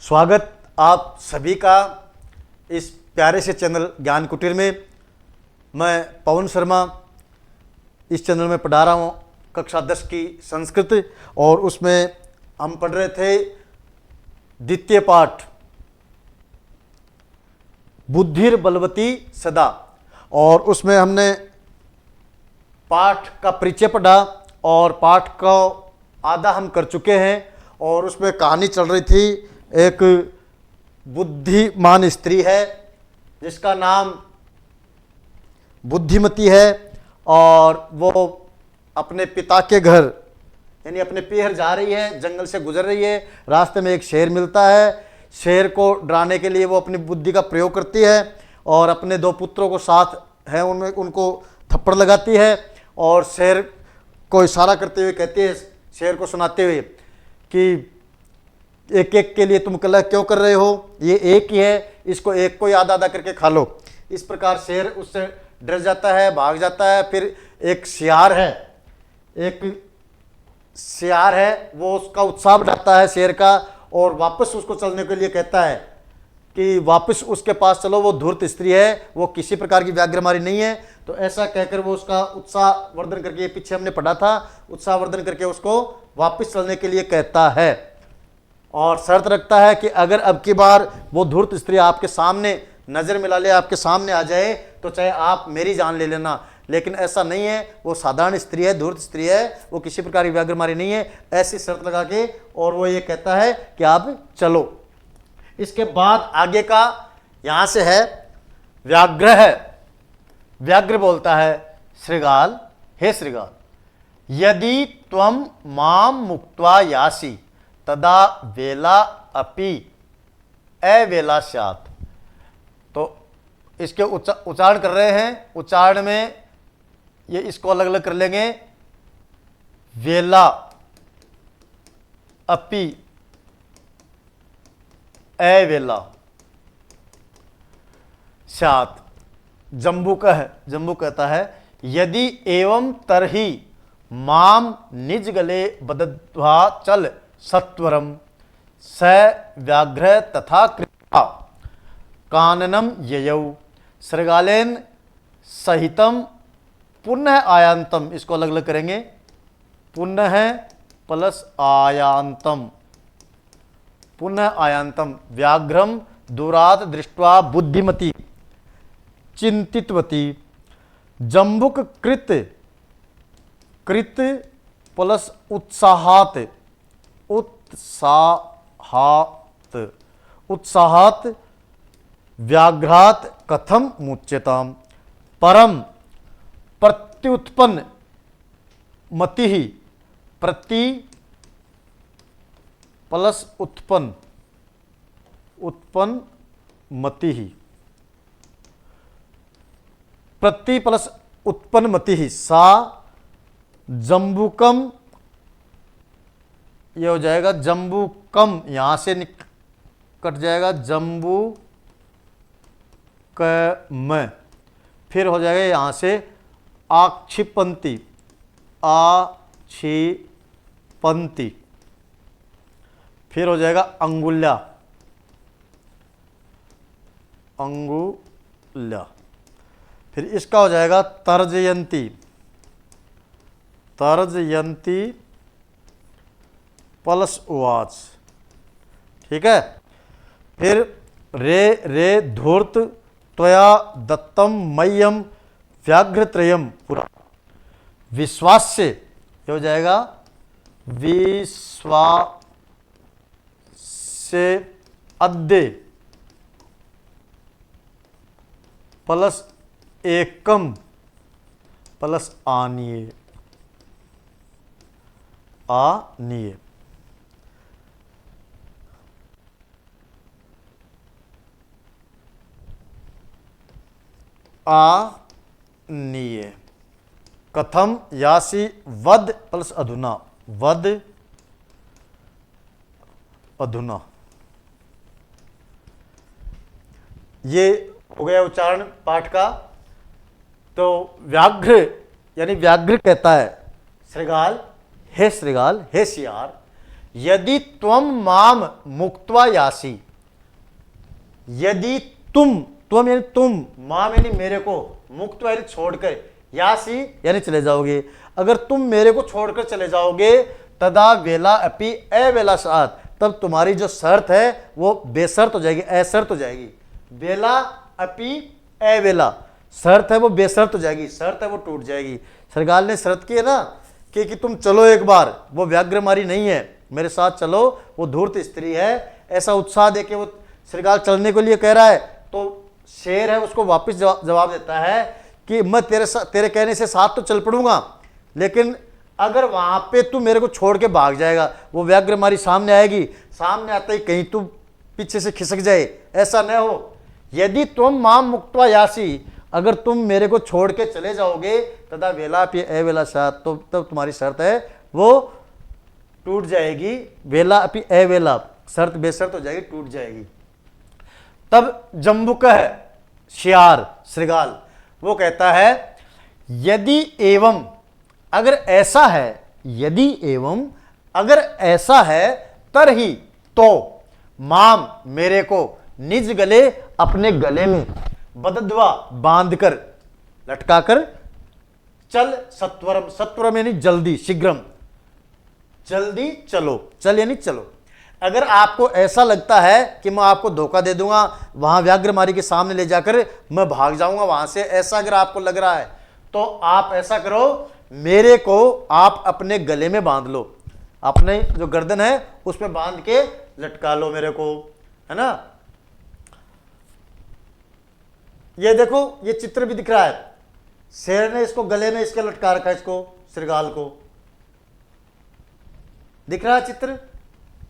स्वागत आप सभी का इस प्यारे से चैनल ज्ञान कुटीर में। मैं पवन शर्मा इस चैनल में पढ़ा रहा हूँ कक्षा 10 की संस्कृत, और उसमें हम पढ़ रहे थे द्वितीय पाठ बुद्धिर बलवती सदा, और उसमें हमने पाठ का परिचय पढ़ा और पाठ का आधा हम कर चुके हैं। और उसमें कहानी चल रही थी, एक बुद्धिमान स्त्री है जिसका नाम बुद्धिमती है, और वो अपने पिता के घर यानी अपने पीहर जा रही है, जंगल से गुजर रही है। रास्ते में एक शेर मिलता है, शेर को डराने के लिए वो अपनी बुद्धि का प्रयोग करती है और अपने दो पुत्रों को साथ है उनमें उनको थप्पड़ लगाती है, और शेर को इशारा करते हुए कहती है, शेर को सुनाते हुए कि एक एक के लिए तुम कलह क्यों कर रहे हो, ये एक ही है, इसको एक को याद आधा करके खा लो। इस प्रकार शेर उससे डर जाता है, भाग जाता है। फिर एक सियार है, वो उसका उत्साह बढ़ाता है शेर का, और वापस उसको चलने के लिए कहता है कि वापस उसके पास चलो, वो धूर्त स्त्री है, वो किसी प्रकार की व्याघ्रमारी नहीं है। तो ऐसा कहकर वो उसका उत्साह वर्धन करके, पीछे हमने पढ़ा था, उत्साह वर्धन करके उसको वापस चलने के लिए कहता है, और शर्त रखता है कि अगर अब की बार वो धूर्त स्त्री आपके सामने नजर मिला ले, आपके सामने आ जाए, तो चाहे आप मेरी जान ले लेना। लेकिन ऐसा नहीं है, वो साधारण स्त्री है, धूर्त स्त्री है, वो किसी प्रकार की व्याघ्रमारी नहीं है, ऐसी शर्त लगा के, और वो ये कहता है कि आप चलो। इसके बाद आगे का यहां से है व्याघ्र। व्याघ्र बोलता है, श्रृगाल, हे श्रृगाल, यदि त्वम माम मुक्त्वा यासी तदा वेला अपि अवेला स्यात्। तो इसके उच्चारण कर रहे हैं, उच्चारण में ये इसको अलग अलग कर लेंगे, वेला अपि अवेला स्यात्। जम्बू कहता है, यदि एवं तरहि माम निज गले बदध्वा चल सत्वरम स व्याघ्र तथा कृपा काननम ययौ श्रृगालेन सहितम पुनः आयांतम। इसको अलग अलग करेंगे, पुनः प्लस आयांतम, पुनः आयांतम। व्याघ्रम दूरात दृष्ट्वा बुद्धिमती चिंतितवती जम्बुक कृत प्लस उत्साहात व्याघ्रात कथम मुच्यताम परम प्रत्युत्पन्न मति प्रति प्लस उत्पन्न मति, प्रति प्लस उत्पन्न मति सा जम्बुकम। ये हो जाएगा जम्बुकम, यहां से कट जाएगा जम्बू क, फिर हो जाएगा यहां से आक्षिपंती, आक्षिपंती, फिर हो जाएगा अंगुल्या, अंगुल्या, फिर इसका हो जाएगा तर्जयंती, तर्जयंती प्लस उवाच। ठीक है। फिर रे धूर्त त्वया दत्तम मह्यम व्याघ्रत्रयम पुरा विश्वास्य। ये हो जाएगा विश्वास्य अद्य प्लस एकम प्लस आनीय, आनीय। आनीय कथम यासी वद प्लस अधुना, वद अधुना। ये हो गया उच्चारण पाठ का। तो व्याघ्र यानी व्याघ्र कहता है, श्रृगाल, हे सियार, यदि त्वम माम मुक्त्वा यासी, यदि तुम यानी तुम, माम यानी मेरे को, मुक्त यानी छोड़कर, यासी यानी चले जाओगे, अगर तुम मेरे को छोड़कर चले जाओगे, तदा वेला अपि अवेला सात, तब तुम्हारी जो शर्त है वो बेशर्त हो जाएगी, अशर्त हो जाएगी। वेला अपि अवेला, शर्त है वो बेशर्त हो जाएगी, शर्त है वो टूट जाएगी। सरगाल ने शर्त की है ना कि तुम चलो एक बार, वो व्याघ्रमारी नहीं है, मेरे साथ चलो, वो धूर्त स्त्री है, ऐसा उत्साह देके वो सरगाल चलने के लिए कह रहा है। तो शेर है उसको वापस जवाब देता है कि मैं तेरे कहने से साथ तो चल पड़ूंगा, लेकिन अगर वहां पे तू मेरे को छोड़ के भाग जाएगा, वो व्याघ्रमारी सामने आएगी, सामने आते ही कहीं तू पीछे से खिसक जाए, ऐसा न हो। यदि तुम माम मुक्त्वा यासी, अगर तुम मेरे को छोड़ के चले जाओगे, तदा वेला पे अवेला सात, तो तब तुम्हारी शर्त है वो टूट जाएगी। वेला अपि अवेला, शर्त बेशर्त हो जाएगी, टूट जाएगी। तब जम्बुक है शियार श्रृगाल, वो कहता है यदि एवं, अगर ऐसा है, यदि एवं अगर ऐसा है, तरही तो माम मेरे को निज गले, अपने गले में, बदद्वा बांधकर, लटकाकर, चल सत्वरम, सत्वरम यानी जल्दी, शीघ्रम, जल्दी चलो, चल यानी चलो। अगर आपको ऐसा लगता है कि मैं आपको धोखा दे दूंगा, वहां व्याघ्रमारी के सामने ले जाकर मैं भाग जाऊंगा वहां से, ऐसा अगर आपको लग रहा है, तो आप ऐसा करो, मेरे को आप अपने गले में बांध लो, अपने जो गर्दन है उसमें बांध के लटका लो मेरे को, है ना। ये देखो, ये चित्र भी दिख रहा है, शेर ने इसको गले में इसके लटका रखा है, इसको श्रृगाल को, दिख रहा है चित्र,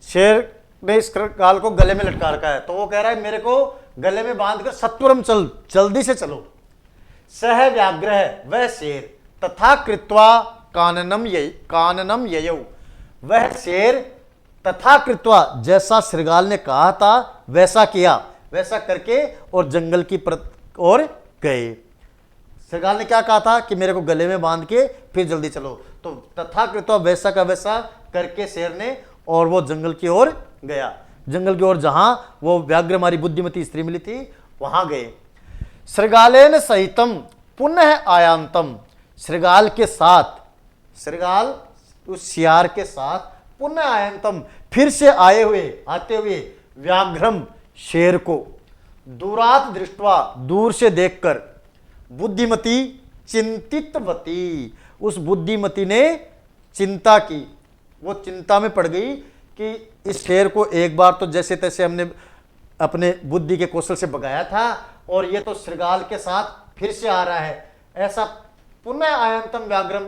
शेर ने इस श्रृगाल को गले में लटका रखा है। तो वो कह रहा है मेरे को गले में बांधकर सत्वरम चल, जल्दी से चलो। सह व्याघ्र, वह शेर, तथा कृत्वा काननम ययौ, वह शेर तथा कृत्वा, जैसा श्रृगाल ने कहा था वैसा किया, वैसा करके और जंगल की ओर गए। श्रृगाल ने क्या कहा था कि मेरे को गले में बांध के फिर जल्दी चलो, तो तथा कृत्वा, वैसा का वैसा करके शेर ने, और वो जंगल की ओर गया, जंगल की ओर जहां वो व्याघ्रमारी बुद्धिमती स्त्री मिली थी वहां गए। श्रृगालेन सहितम पुनः आयांतम, श्रृगाल के साथ, श्रृगाल उस शियार के साथ, पुनः आयांतम फिर से आते हुए, व्याघ्रम शेर को, दूरात दृष्टवा दूर से देखकर, बुद्धिमती चिंतितवती, उस बुद्धिमती ने चिंता की, वो चिंता में पड़ गई कि इस शेर को एक बार तो जैसे तैसे हमने अपने बुद्धि के कौशल से भगाया था, और ये तो श्रृगाल के साथ फिर से आ रहा है, ऐसा पुनः आयंतम व्याघ्रम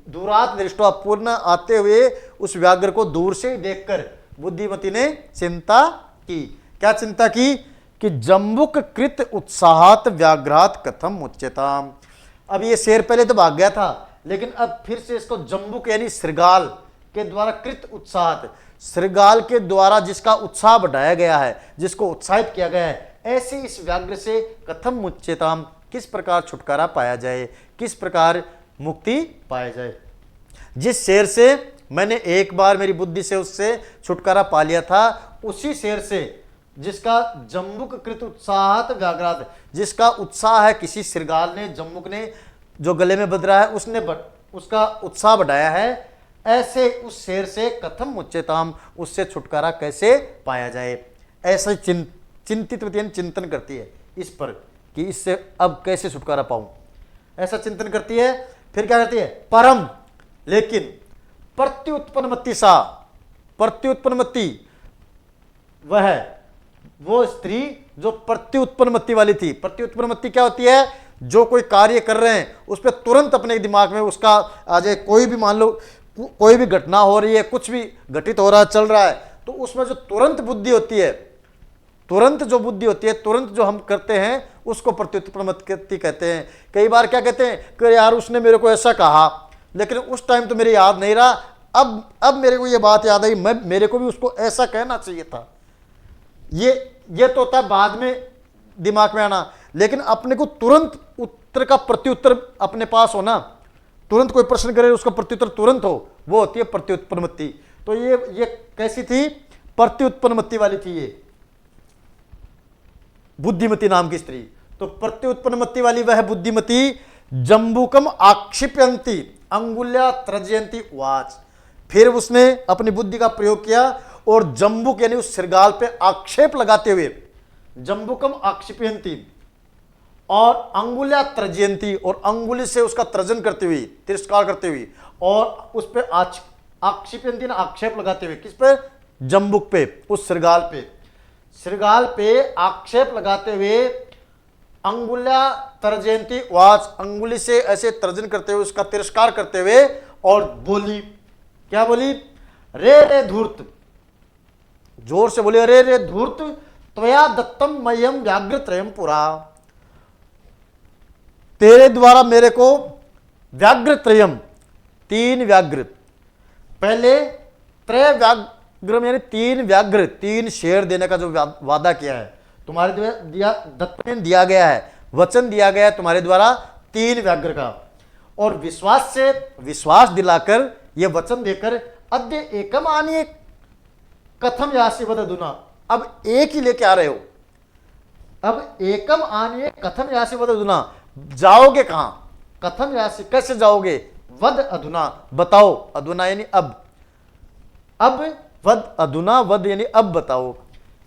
दूरात दृष्टवा, पुनः आते हुए उस व्याघ्र को दूर से देखकर बुद्धिमती ने चिंता की। क्या चिंता की कि जम्बुक कृत उत्साहात व्याघ्रात कथम मुच्यताम। अब ये शेर पहले तो भाग गया था, लेकिन अब फिर से इसको जम्बुक यानी श्रृगाल के द्वारा कृत उत्साहात, श्रृगाल के द्वारा जिसका उत्साह बढ़ाया गया है, जिसको उत्साहित किया गया है, ऐसे इस व्याघ्र से कथम मुच्यताम, किस प्रकार छुटकारा पाया जाए, किस प्रकार मुक्ति पाया जाए। जिस शेर से मैंने एक बार मेरी बुद्धि से उससे छुटकारा पा लिया था, उसी शेर से जिसका जम्बुक कृत उत्साहात व्याघ्रात, जिसका उत्साह है किसी श्रृगाल ने, जम्बुक ने जो गले में बंध रहा है उसने उसका उत्साह बढ़ाया है, ऐसे उस शेर से कथम मुच्यताम, उससे छुटकारा कैसे पाया जाए। ऐसे चिंतित चिंतन करती है इस पर कि इससे अब कैसे छुटकारा पाऊं, ऐसा चिंतन करती है। फिर क्या करती है, परम लेकिन प्रत्युत्पन्नमति सा, प्रत्युत्पन्नमति वह वो स्त्री जो प्रत्युत्पन्नमति वाली थी। प्रत्युत्पन्नमति क्या होती है, जो कोई कार्य कर रहे हैं उस पर तुरंत अपने दिमाग में उसका आ जाए, कोई भी मान लो कोई भी घटना हो रही है, कुछ भी घटित हो रहा है, चल रहा है, तो उसमें जो तुरंत बुद्धि होती है, तुरंत जो बुद्धि होती है, तुरंत जो हम करते हैं उसको प्रत्युत्पन्नमति कहते हैं। कई बार क्या कहते हैं कि यार उसने मेरे को ऐसा कहा, लेकिन उस टाइम तो मेरे याद नहीं रहा, अब मेरे को ये बात याद आई, मेरे को भी उसको ऐसा कहना चाहिए था। ये तो होता है बाद में दिमाग में आना, लेकिन अपने को तुरंत उत्तर का प्रत्युत्तर अपने पास होना, तुरंत कोई प्रश्न करे उसका प्रत्युत्तर तुरंत हो, वो होती है प्रत्युत्पन्नमति। तो ये कैसी थी, प्रत्युत्पन्नमति वाली थी ये बुद्धिमती नाम की स्त्री। तो प्रत्युत्पन्नमति वाली वह बुद्धिमती जम्बुकम आक्षिप्यंती अंगुल्या त्रजयंती वाच, फिर उसने अपनी बुद्धि का प्रयोग किया और जम्बुक यानी उस श्रृगाल पे आक्षेप लगाते हुए, जम्बुकम आक्षिप्यंती और अंगुल्या त्रजयंती, और अंगुली से उसका तर्जन करते हुए, तिरस्कार करते हुए, और उस पे आक्षिप्यंती ना आक्षेप लगाते हुए, किस पे, जम्बुक पे, उस श्रृगाल पे आक्षेप लगाते हुए, अंगुल्या तर्जयंती वाच, अंगुली से ऐसे तर्जन करते हुए, उसका तिरस्कार करते हुए, और बोली, क्या बोली, रे रे धूर्त, जोर से बोले, रे रे धूर्त, त्वया दत्तम मह्यम व्याघ्र त्रयम पुरा, तेरे द्वारा मेरे को व्याघ्र त्रयम, 3 व्याघ्र, पहले त्रय व्याघ्र यानी 3 व्याघ्र, 3 शेर देने का जो वादा किया है तुम्हारे द्वारा, दिया दत्तन दिया गया है, वचन दिया गया है तुम्हारे द्वारा 3 व्याघ्र का, और विश्वास से विश्वास दिलाकर यह वचन देकर, अद्य एकम आनिए कथम यासी वद अधुना, अब एक ही लेके आ रहे हो, अब एकम आनिए कथम यासी वद अधुना, जाओगे कहां, कथम यासी कैसे जाओगे, वद अधुना बताओ, अधुना यानी अब वद अधुना, वद यानी अब बताओ।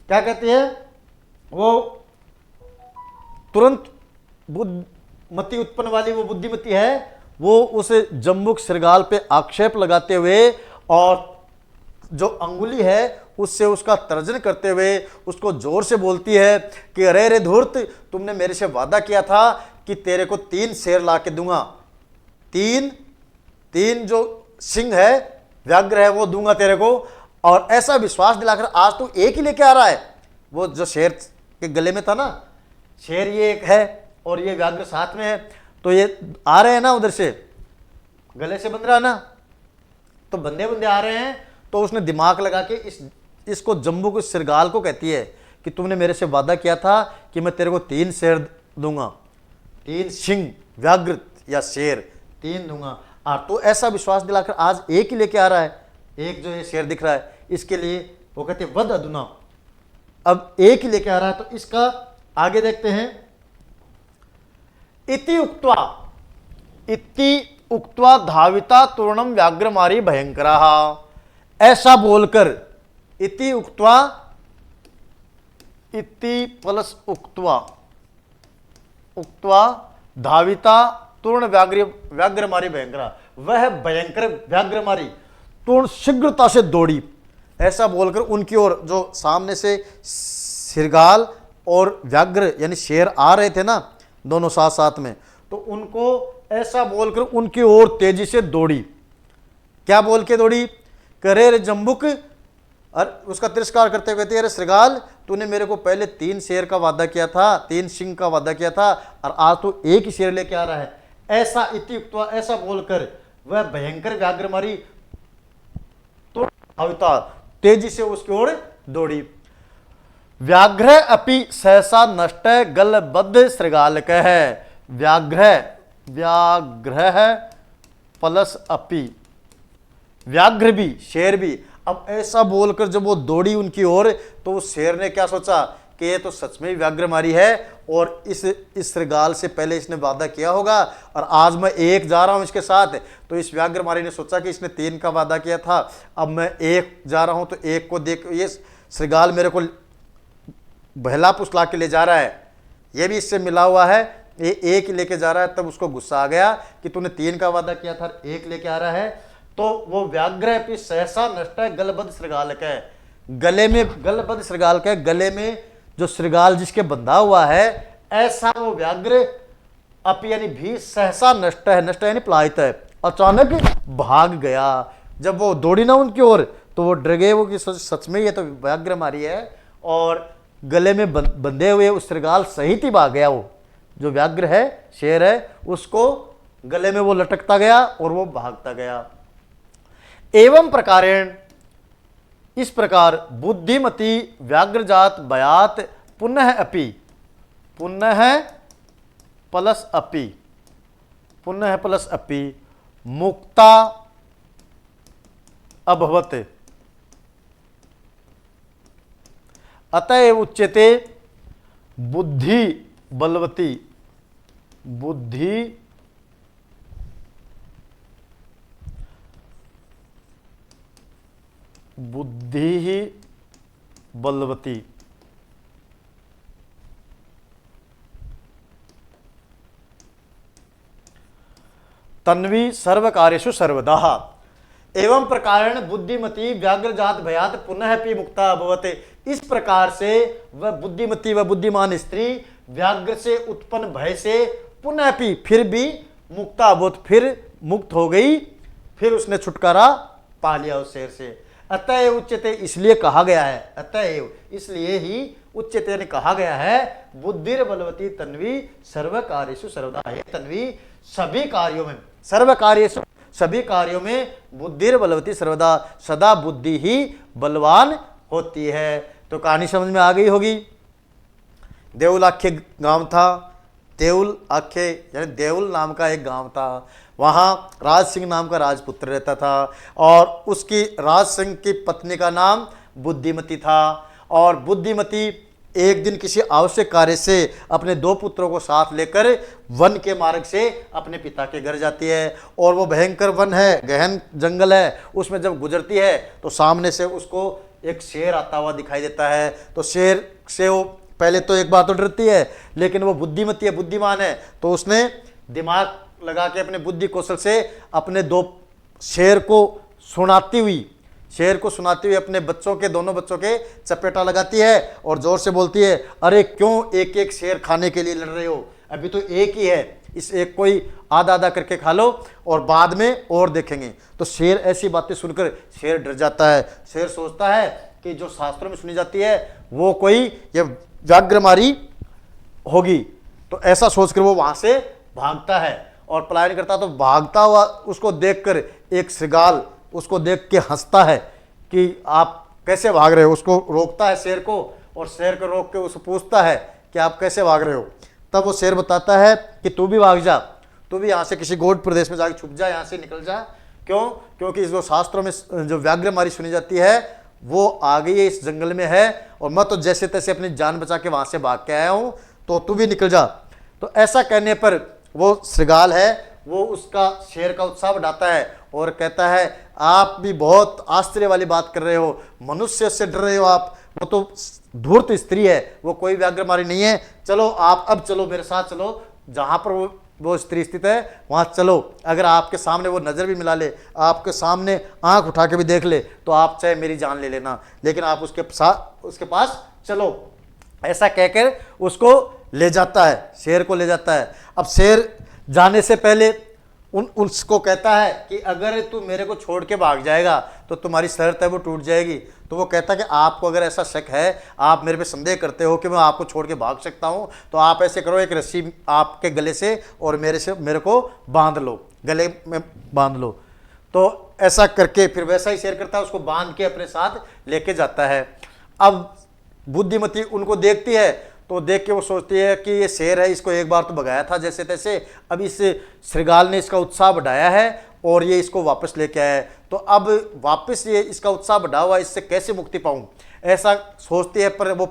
क्या कहते हैं वो, तुरंत बुद्धिमती उत्पन्न वाली वो बुद्धिमती है, वो उस जम्बुक श्रृगाल पे आक्षेप लगाते हुए और जो अंगुली है उससे उसका तर्जन करते हुए उसको जोर से बोलती है कि अरे रे धूर्त, तुमने मेरे से वादा किया था कि तेरे को 3 शेर ला के दूंगा, 3 जो सिंह है, व्याघ्र है, वो दूंगा तेरे को, और ऐसा विश्वास दिलाकर आज तू एक ही लेके आ रहा है। वो जो शेर के गले में था ना, शेर ये एक है और ये व्याघ्र साथ में है, तो ये आ रहे हैं ना उधर से, गले से बंध रहा है ना, तो बंदे बंदे आ रहे हैं, तो उसने दिमाग लगा के इसको जम्बू के श्रृगाल को कहती है कि तुमने मेरे से वादा किया था कि मैं तेरे को 3 शेर दूंगा, 3 सिंह व्याघ्र या शेर 3 दूंगा, और तो ऐसा विश्वास दिलाकर आज एक ही लेके आ रहा है, एक जो ये शेर दिख रहा है, इसके लिए वो कहते हैं वद अधुना, अब एक ही लेके आ रहा है। तो इसका आगे देखते हैं, इति उक्त्वा धाविता तूर्णम व्याघ्रमारी भयंकरा, ऐसा बोलकर, इति उक्त्वा, इति प्लस उक्त्वा धाविता तूर्ण व्याघ्रमारी भयंकरा, वह भयंकर व्याघ्रमारी तूर्ण शीघ्रता से दौड़ी, ऐसा बोलकर उनकी ओर, जो सामने से श्रृगाल और व्याघ्र यानी शेर आ रहे थे ना दोनों साथ साथ में, तो उनको ऐसा बोलकर उनकी ओर तेजी से दौड़ी। क्या बोल के दौड़ी, करे रे जम्बुक, और उसका तिरस्कार करते हुए कहते, अरे श्रृगाल, तूने मेरे को पहले 3 शेर का वादा किया था, 3 सिंह का वादा किया था, और आज तू एक ही शेर लेके आ रहा है। ऐसा इत्युक्त्वा, ऐसा बोलकर वह भयंकर व्याघ्रमारी तो अवता तेजी से उसकी ओर दौड़ी। व्याघ्र अपि सहसा नष्ट गलबद्ध श्रृगाल है, व्याघ्र प्लस अपि, व्याघ्र भी, शेर भी। अब ऐसा बोलकर जब वो दौड़ी उनकी ओर, तो उस शेर ने क्या सोचा कि ये तो सच में व्याघ्रमारी है, और इस श्रृगाल से पहले इसने वादा किया होगा, और आज मैं एक जा रहा हूं इसके साथ। तो इस व्याघ्रमारी ने सोचा कि इसने 3 का वादा किया था, अब मैं एक जा रहा हूं, तो एक को देख ये श्रृगाल मेरे को बहला फुसला के ले जा रहा है, ये भी इससे मिला हुआ है, ये एक ही लेके जा रहा है। तब उसको गुस्सा आ गया कि तूने 3 का वादा किया था, एक लेके आ रहा है। तो वो व्याघ्र भी सहसा नष्ट है गलबद्ध श्रृगाल का, गले में, गलबद्ध श्रृगाल का, गले में जो श्रृगाल जिसके बंधा हुआ है, ऐसा वो व्याघ्र अपि यानी भी सहसा नष्ट है, नष्ट यानी पलायित है, अचानक भाग गया। जब वो दौड़ी ना उनकी ओर, तो वो डर गए वो कि सच में ये तो व्याघ्रमारी है, और गले में बंधे हुए उस श्रृगाल सहित ही भाग गया। वो जो व्याघ्र है, शेर है, उसको गले में वो लटकता गया और वो भागता गया। एवं प्रकारेण, इस प्रकार बुद्धिमती व्याघ्रजात बयात पुनः अपि, पुनः प्लस अपि, पुनः प्लस अपि मुक्ता अभवत, अतएव उच्यते बुद्धि बलवती, बुद्धि ही बलवती। तन्वी सर्व कार्येषु सर्वदा एवं प्रकारेण बुद्धिमती व्याघ्रजात भयात पुनः पि मुक्ता भवते। इस प्रकार से वह बुद्धिमती व बुद्धिमान स्त्री व्याघ्र से उत्पन्न भय से पुनः पि फिर भी मुक्ता भवत, फिर मुक्त हो गई, फिर उसने छुटकारा पा लिया उस शेर से। अतएव उच्यते इसलिए कहा गया है, अतएव इसलिए ही उच्यते ने कहा गया है बुद्धिर बलवती तन्वी सर्व कार्येषु सर्वदा। हे तन्वी सभी कार्यों में, सर्व कार्येषु सभी कार्यों में बुद्धिर बलवती सर्वदा, सदा बुद्धि ही बलवान होती है। तो कहानी समझ में आ गई होगी। देउल आख्य गांव था, देउल आख्य यानी देउल नाम का एक गांव था। वहाँ राज सिंह नाम का राजपुत्र रहता था और उसकी राज सिंह की पत्नी का नाम बुद्धिमती था। और बुद्धिमती एक दिन किसी आवश्यक कार्य से अपने दो पुत्रों को साथ लेकर वन के मार्ग से अपने पिता के घर जाती है। और वो भयंकर वन है, गहन जंगल है, उसमें जब गुजरती है तो सामने से उसको एक शेर आता हुआ दिखाई देता है। तो शेर से वो पहले तो एक बार तो डरती है, लेकिन वो बुद्धिमती है, बुद्धिमान है, तो उसने दिमाग लगा के अपने बुद्धि कौशल से अपने दो शेर को सुनाती हुई अपने बच्चों के, दोनों बच्चों के चपेटा लगाती है और जोर से बोलती है, अरे क्यों एक एक शेर खाने के लिए लड़ रहे हो, अभी तो एक ही है, इस एक को ही आधा आधा करके खा लो और बाद में और देखेंगे। तो शेर ऐसी बातें सुनकर शेर डर जाता है। शेर सोचता है कि जो शास्त्रों में सुनी जाती है वो कोई ये व्याघ्रमारी होगी। तो ऐसा सोचकर वो वहां से भागता है और पलायन करता। तो भागता हुआ उसको देखकर एक श्रृगाल उसको देख के हंसता है कि आप कैसे भाग रहे हो। उसको रोकता है शेर को और शेर को रोक के उसको पूछता है कि आप कैसे भाग रहे हो। तब वो शेर बताता है कि तू भी भाग जा, तू भी यहाँ से किसी गोड प्रदेश में जाके छुप जा, यहाँ से निकल जा। क्यों? क्योंकि इस जो शास्त्रों में जो व्याघ्रमारी सुनी जाती है वो आ गई है, इस जंगल में है और मैं तो जैसे तैसे अपनी जान बचा के वहाँ से भाग के आया हूँ, तो तू भी निकल जा। तो ऐसा कहने पर वो श्रृगाल है वो उसका शेर का उत्साह बढ़ाता है और कहता है आप भी बहुत आश्चर्य वाली बात कर रहे हो, मनुष्य से डर रहे हो आप, वो तो धूर्त स्त्री है, वो कोई व्याघ्रमारी नहीं है। चलो आप अब चलो मेरे साथ चलो, जहाँ पर वो स्त्री स्थित है वहाँ चलो। अगर आपके सामने वो नज़र भी मिला ले, आपके सामने आंख उठा के भी देख ले, तो आप चाहे मेरी जान ले लेना, लेकिन आप उसके पास चलो। ऐसा कहकर उसको ले जाता है, शेर को ले जाता है। अब शेर जाने से पहले उसको कहता है कि अगर तू मेरे को छोड़ के भाग जाएगा तो तुम्हारी शर्त है वो टूट जाएगी। तो वो कहता है कि आपको अगर ऐसा शक है, आप मेरे पे संदेह करते हो कि मैं आपको छोड़ के भाग सकता हूँ, तो आप ऐसे करो, एक रस्सी आपके गले से और मेरे को बांध लो, गले में बांध लो। तो ऐसा करके फिर वैसा ही शेर करता है, उसको बांध के अपने साथ लेके जाता है। अब बुद्धिमती उनको देखती है तो देख के वो सोचती है कि ये शेर है, इसको एक बार तो भगाया था जैसे तैसे, अब इस श्रृगाल ने इसका उत्साह बढ़ाया है और ये इसको वापस लेके आया है, तो अब वापस ये इसका उत्साह बढ़ा हुआ, इससे कैसे मुक्ति पाऊं, ऐसा सोचती है। पर वो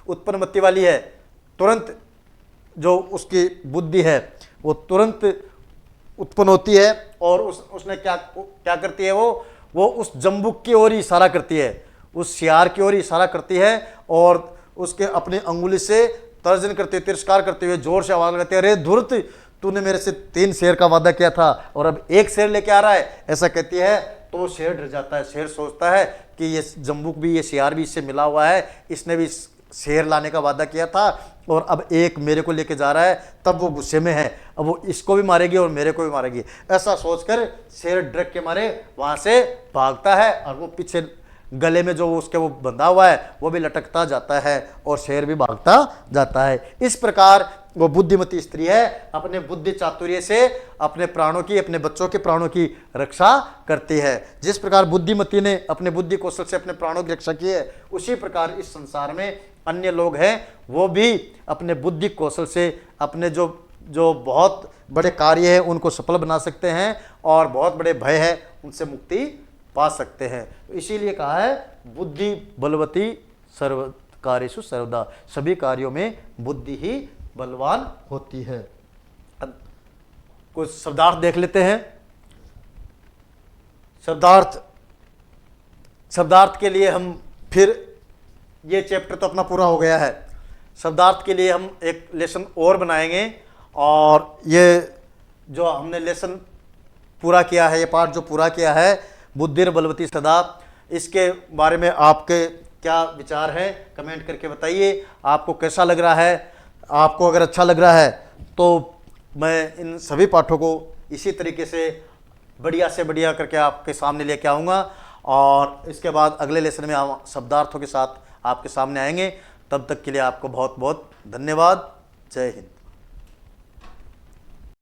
उत्पन्नमति वाली है, तुरंत जो उसकी बुद्धि है वो तुरंत उत्पन्न होती है और उसने क्या करती है, वो उस जम्बुक की ओर ही इशारा करती है, उस सियार की ओर ही इशारा करती है और उसके अपनी अंगुली से तर्जन करते हुए, तिरस्कार करते हुए जोर से आवाज लगाती है, अरे धूर्त, तूने मेरे से 3 शेर का वादा किया था और अब 1 शेर लेके आ रहा है, ऐसा कहती है। तो वो शेर डर जाता है। शेर सोचता है कि ये जम्बुक भी, ये सियार भी इससे मिला हुआ है, इसने भी शेर लाने का वादा किया था और अब 1 मेरे को लेके जा रहा है। तब वो गुस्से में है, अब वो इसको भी मारेगी और मेरे को भी मारेगी। ऐसा सोचकर शेर डर के मारे वहां से भागता है और वो पीछे गले में जो उसके वो बंधा हुआ है वो भी लटकता जाता है और शेर भी भागता जाता है। इस प्रकार वो बुद्धिमती स्त्री है, अपने बुद्धि चातुर्य से अपने प्राणों की, अपने बच्चों के प्राणों की रक्षा करती है। जिस प्रकार बुद्धिमती ने अपने बुद्धि कौशल से अपने प्राणों की रक्षा की है, उसी प्रकार इस संसार में अन्य लोग हैं, वो भी अपने बुद्धि कौशल से अपने जो बहुत बड़े कार्य है उनको सफल बना सकते हैं और बहुत बड़े भय है उनसे मुक्ति पा सकते हैं। तो इसीलिए कहा है बुद्धि बलवती सर्व कार्येषु सर्वदा, सभी कार्यों में बुद्धि ही बलवान होती है। अब कुछ शब्दार्थ देख लेते हैं। शब्दार्थ के लिए हम फिर, ये चैप्टर तो अपना पूरा हो गया है, शब्दार्थ के लिए हम एक लेसन और बनाएंगे। और ये जो हमने लेसन पूरा किया है, ये पाठ जो पूरा किया है, बुद्धिर बलवती सदा, इसके बारे में आपके क्या विचार हैं कमेंट करके बताइए। आपको कैसा लग रहा है? आपको अगर अच्छा लग रहा है तो मैं इन सभी पाठों को इसी तरीके से बढ़िया से बढ़िया करके आपके सामने लेके आऊँगा। और इसके बाद अगले लेसन में हम शब्दार्थों के साथ आपके सामने आएंगे। तब तक के लिए आपको बहुत बहुत धन्यवाद। जय हिंद।